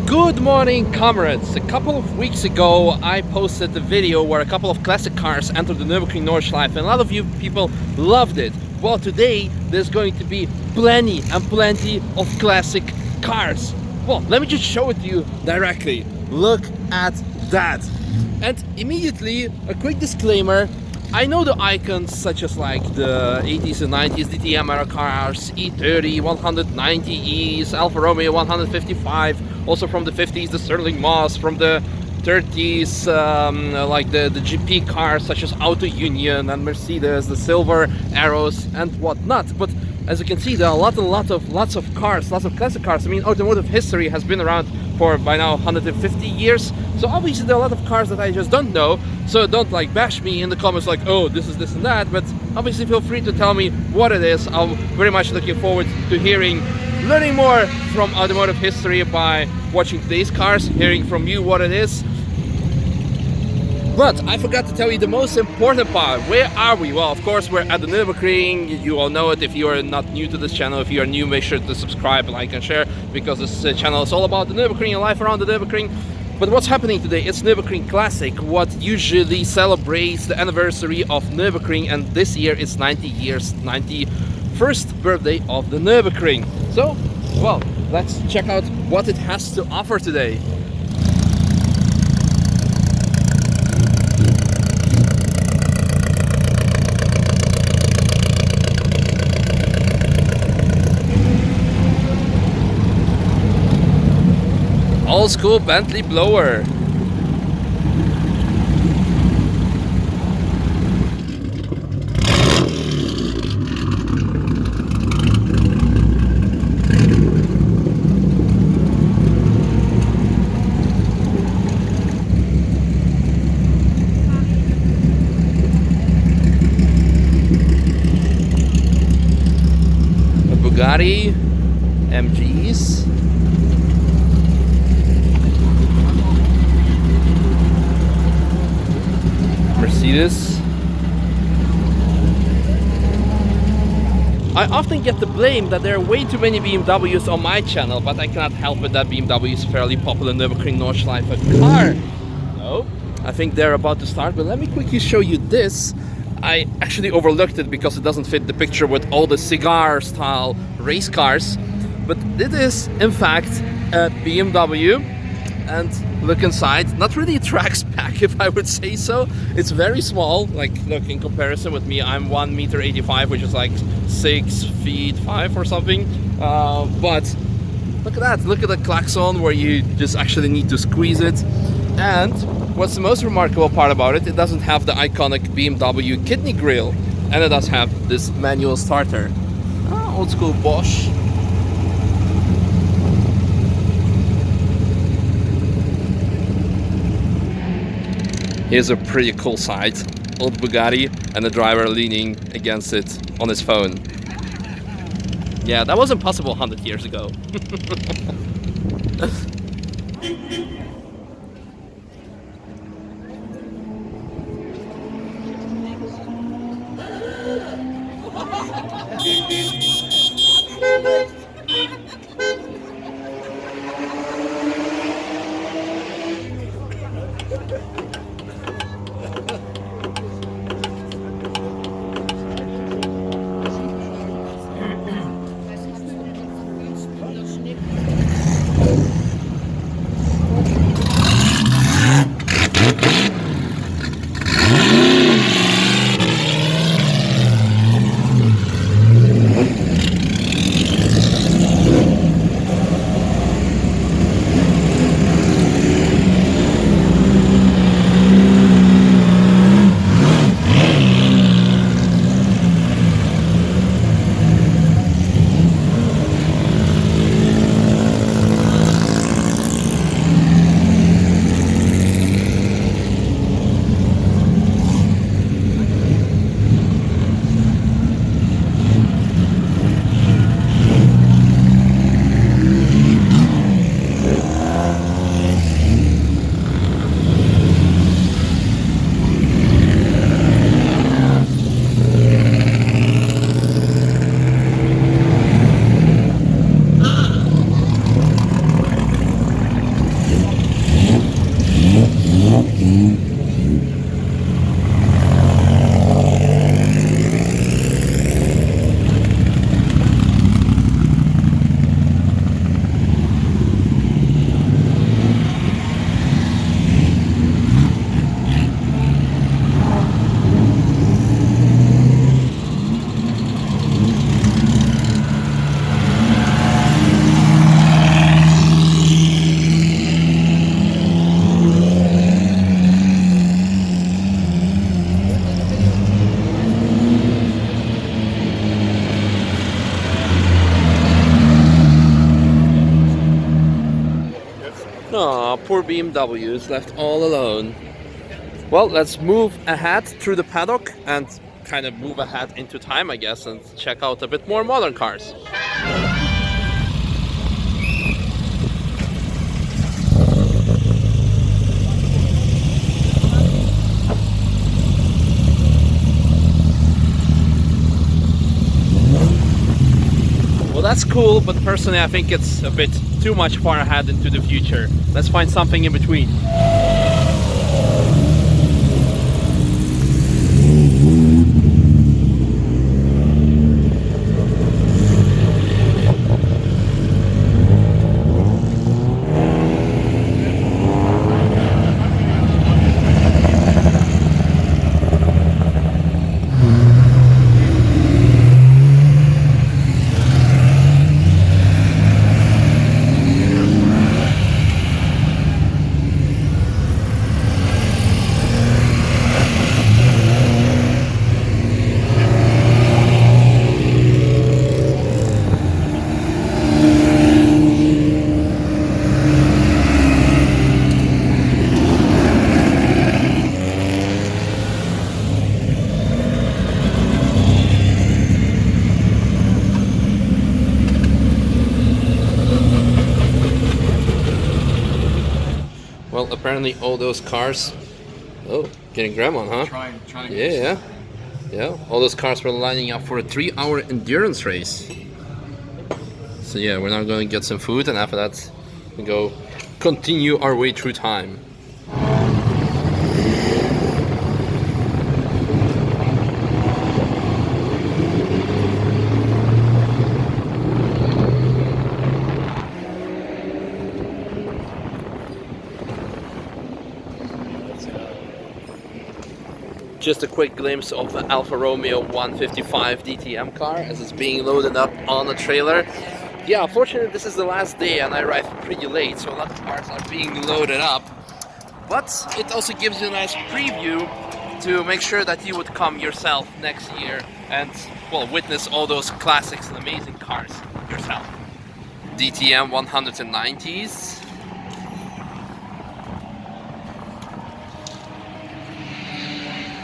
Good morning, comrades. A couple of weeks ago I posted a video where a couple of classic cars entered the Nürburgring Nordschleife and a lot of you people loved it. Well, today there's going to be plenty and plenty of classic cars. Well, let me just show it to you directly. Look at that. And immediately a quick disclaimer. I know the icons such as like the 80s and 90s DTM era cars, E30, 190Es, Alfa-Romeo 155, also from the 50s the Sterling Moss, from the 30s like the GP cars such as Auto Union and Mercedes, the Silver Arrows and whatnot. But as you can see, there are lots of cars, lots of classic cars. I mean, automotive history has been around for by now 150 years. So obviously there are a lot of cars that I just don't know. So don't like bash me in the comments like, oh, this is this and that. But obviously feel free to tell me what it is. I'm very much looking forward to learning more from automotive history by watching today's cars, hearing from you what it is. But I forgot to tell you the most important part. Where are we? Well, of course, we're at the Nürburgring. You all know it. If you are not new to this channel, if you are new, make sure to subscribe, like, and share, because this channel is all about the Nürburgring and life around the Nürburgring. But what's happening today? It's Nürburgring Classic, what usually celebrates the anniversary of Nürburgring, and this year it's 90 years, 91st birthday of the Nürburgring. So, well, let's check out what it has to offer today. Old school Bentley blower. A Bugatti MGs. Mercedes. I often get the blame that there are way too many BMWs on my channel, but I cannot help it that BMW is fairly popular in Nürburgring Nordschleife car. No, I think they're about to start, but let me quickly show you this. I actually overlooked it because it doesn't fit the picture with all the cigar style race cars, but it is in fact a BMW. And look inside, not really a track spec if I would say so. It's very small, like look in comparison with me, I'm 1.85 m, which is like 6'5" or something. But look at that, look at the klaxon where you just actually need to squeeze it. And what's the most remarkable part about it, it doesn't have the iconic BMW kidney grille, and it does have this manual starter. Old school Porsche. Here's a pretty cool sight, old Bugatti and the driver leaning against it on his phone. Yeah, that wasn't possible 100 years ago. Aw, poor BMW is left all alone. Well, let's move ahead through the paddock and kind of move ahead into time, I guess, and check out a bit more modern cars. Well, that's cool, but personally I think it's a bit too much far ahead into the future. Let's find something in between. Well, apparently all those cars... Oh, getting grandma, huh? Trying Yeah. All those cars were lining up for a 3-hour endurance race. So yeah, we're now going to get some food, and after that we go continue our way through time. Just a quick glimpse of the Alfa-Romeo 155 DTM car as it's being loaded up on the trailer. Yeah, unfortunately this is the last day and I arrived pretty late, so a lot of cars are being loaded up. But it also gives you a nice preview to make sure that you would come yourself next year and, well, witness all those classics and amazing cars yourself. DTM 190s.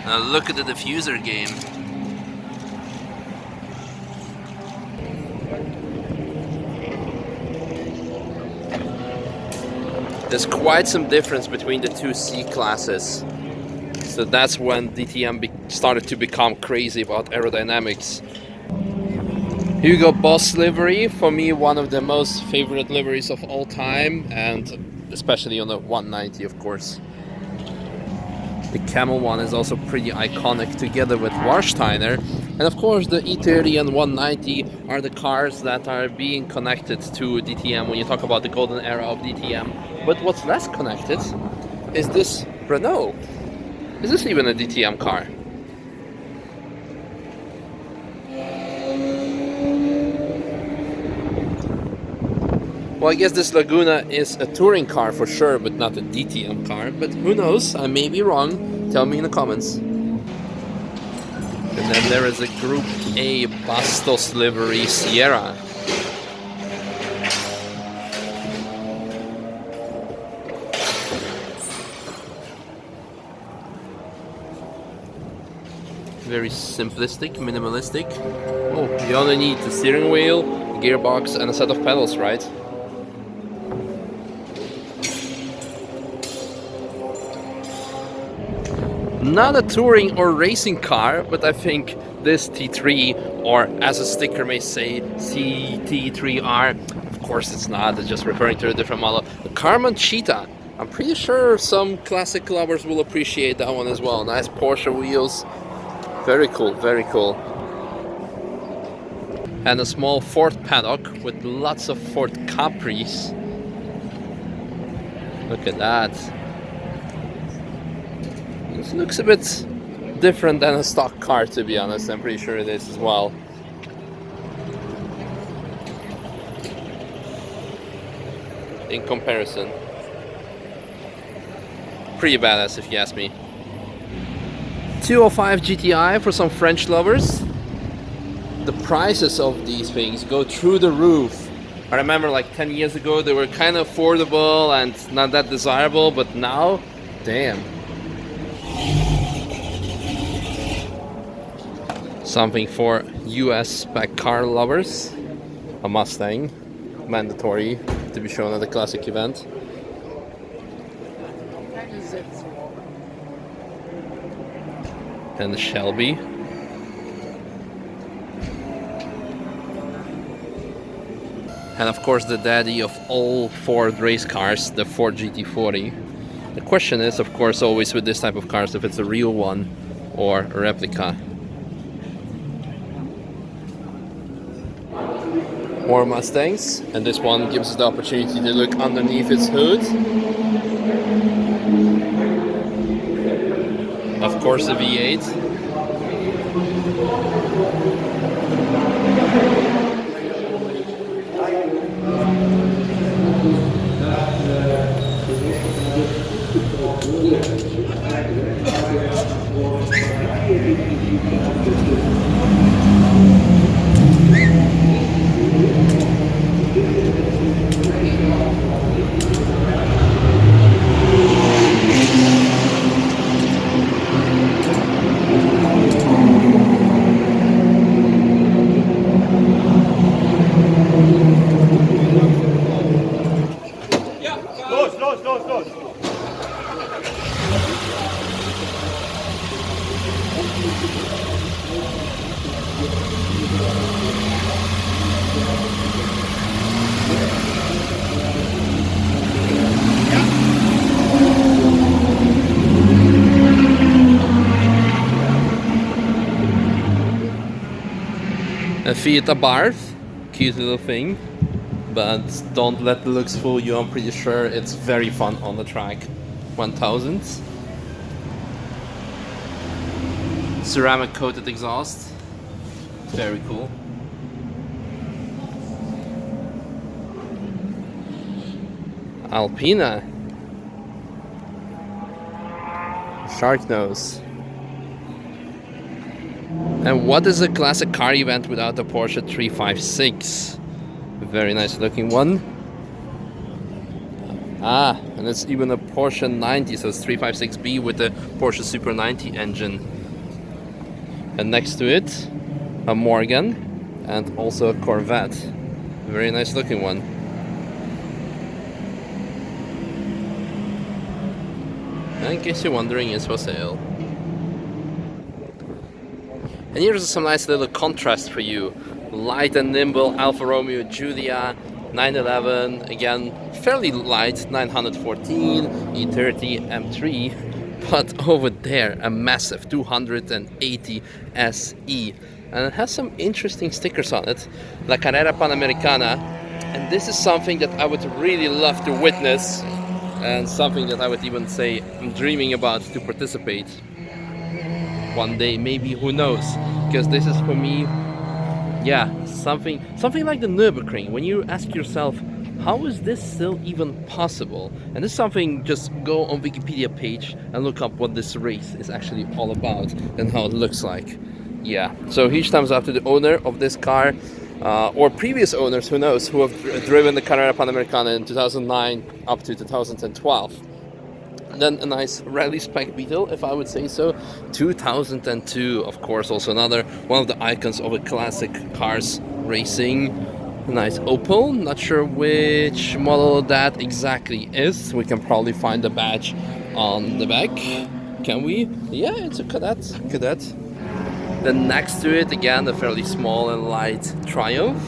Now look at the diffuser game. There's quite some difference between the two C classes. So that's when DTM started to become crazy about aerodynamics. Here you go, Boss livery. For me, one of the most favorite liveries of all time, and especially on the 190, of course. The camel one is also pretty iconic together with Warsteiner. And of course the E30 and 190 are the cars that are being connected to DTM when you talk about the golden era of DTM. But what's less connected is this Renault. Is this even a DTM car? Well, I guess this Laguna is a touring car for sure, but not a DTM car. But who knows? I may be wrong. Tell me in the comments. And then there is a Group A Bastos livery Sierra. Very simplistic, minimalistic. Oh, you only need the steering wheel, gearbox, and a set of pedals, right? Not a touring or racing car, but I think this T3, or as a sticker may say, CT3R, of course it's not, it's just referring to a different model. The Carmen Cheetah, I'm pretty sure some classic lovers will appreciate that one as well. Nice Porsche wheels, very cool, very cool. And a small Ford paddock with lots of Ford Capris. Look at that. This looks a bit different than a stock car, to be honest. I'm pretty sure it is as well. In comparison. Pretty badass if you ask me. 205 GTI for some French lovers. The prices of these things go through the roof. I remember like 10 years ago they were kind of affordable and not that desirable, but now, damn. Something for US spec car lovers. A Mustang, mandatory to be shown at the classic event. And the Shelby. And of course the daddy of all Ford race cars, the Ford GT40. The question is, of course, always with this type of cars, if it's a real one or a replica. More Mustangs, and this one gives us the opportunity to look underneath its hood. Of course, a V8. A Fiat Abarth, cute little thing, but don't let the looks fool you. I'm pretty sure it's very fun on the track. 1000. Ceramic coated exhaust, very cool. Alpina, shark nose. And what is a classic car event without the Porsche 356? A very nice looking one. Ah, and it's even a Porsche 90, so it's 356B with the Porsche Super 90 engine. And next to it, a Morgan and also a Corvette. A very nice looking one. And in case you're wondering, it's for sale. And here's some nice little contrast for you. Light and nimble Alfa-Romeo Giulia 911, again fairly light 914 E30 M3, but over there a massive 280 SE, and it has some interesting stickers on it, La Carrera Panamericana, and this is something that I would really love to witness, and something that I would even say I'm dreaming about to participate. One day, maybe, who knows, because this is for me, yeah, something like the Nürburgring. When you ask yourself, how is this still even possible? And this is something, just go on Wikipedia page and look up what this race is actually all about and how it looks like. Yeah, so huge thumbs up to the owner of this car, or previous owners, who knows, who have driven the Carrera Panamericana in 2009 up to 2012. Then a nice rally spec Beetle, if I would say so. 2002, of course, also another one of the icons of a classic cars racing. A nice Opel, not sure which model that exactly is. We can probably find the badge on the back. Can we? Yeah, it's a Cadet. Then next to it, again, a fairly small and light Triumph.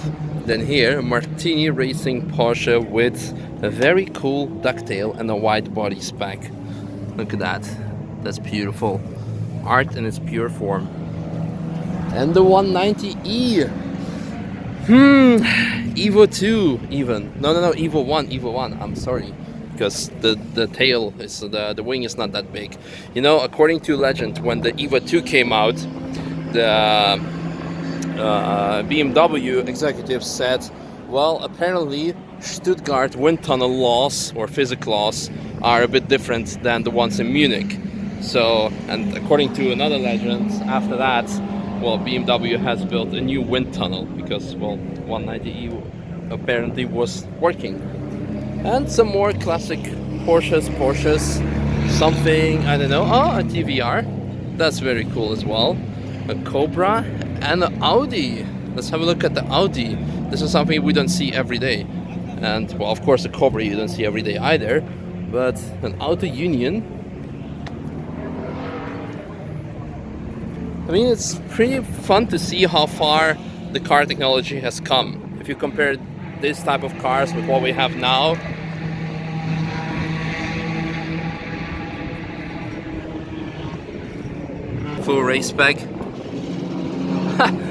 Then here, a Martini Racing Porsche with a very cool ducktail and a wide body spec. Look at that. That's beautiful. Art in its pure form. And the 190E. Evo 2 even. No, Evo 1. I'm sorry. Because the tail is, the wing is not that big. You know, according to legend, when the Evo 2 came out, the BMW executives said, well, apparently Stuttgart wind tunnel laws or physics laws are a bit different than the ones in Munich. So, and according to another legend, after that, well, BMW has built a new wind tunnel because, well, 190E apparently was working. And some more classic Porsches, something, I don't know, oh, a TVR, that's very cool as well, a Cobra, and an Audi. Let's have a look at the Audi. This is something we don't see every day. And, well, of course, the Cobra you don't see every day either, but an Auto Union. I mean, it's pretty fun to see how far the car technology has come. If you compare this type of cars with what we have now, full race spec.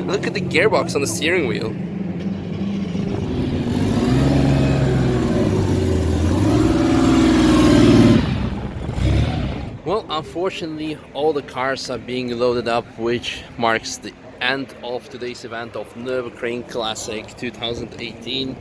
Look at the gearbox on the steering wheel. Well, unfortunately, all the cars are being loaded up, which marks the end of today's event of Nürburgring Classic 2018.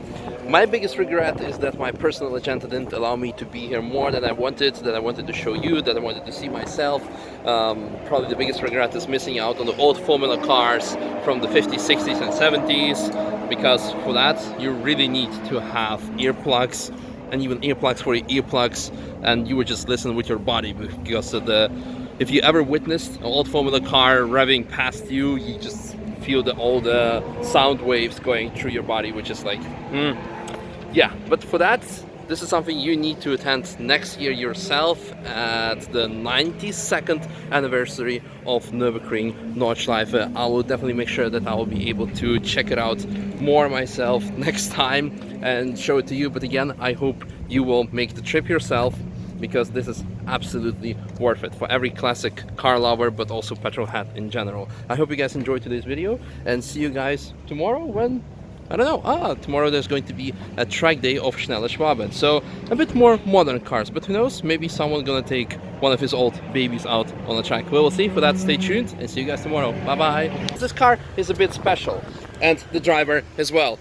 My biggest regret is that my personal agenda didn't allow me to be here more than I wanted, that I wanted to show you, that I wanted to see myself. Probably the biggest regret is missing out on the old Formula cars from the 50s, 60s and 70s, because for that you really need to have earplugs, and even earplugs for your earplugs, and you would just listen with your body, because of the, if you ever witnessed an old Formula car revving past you, you just feel all the sound waves going through your body, which is like, yeah. But for that, this is something you need to attend next year yourself at the 92nd anniversary of Nürburgring Nordschleife. I will definitely make sure that I will be able to check it out more myself next time and show it to you. But again, I hope you will make the trip yourself, because this is absolutely worth it for every classic car lover, but also petrol head in general. I hope you guys enjoyed today's video, and see you guys tomorrow when, I don't know, tomorrow there's going to be a track day of Schnelle Schwaben. So a bit more modern cars, but who knows, maybe someone's gonna take one of his old babies out on the track. We will see. For that, stay tuned and see you guys tomorrow. Bye bye. This car is a bit special, and the driver as well.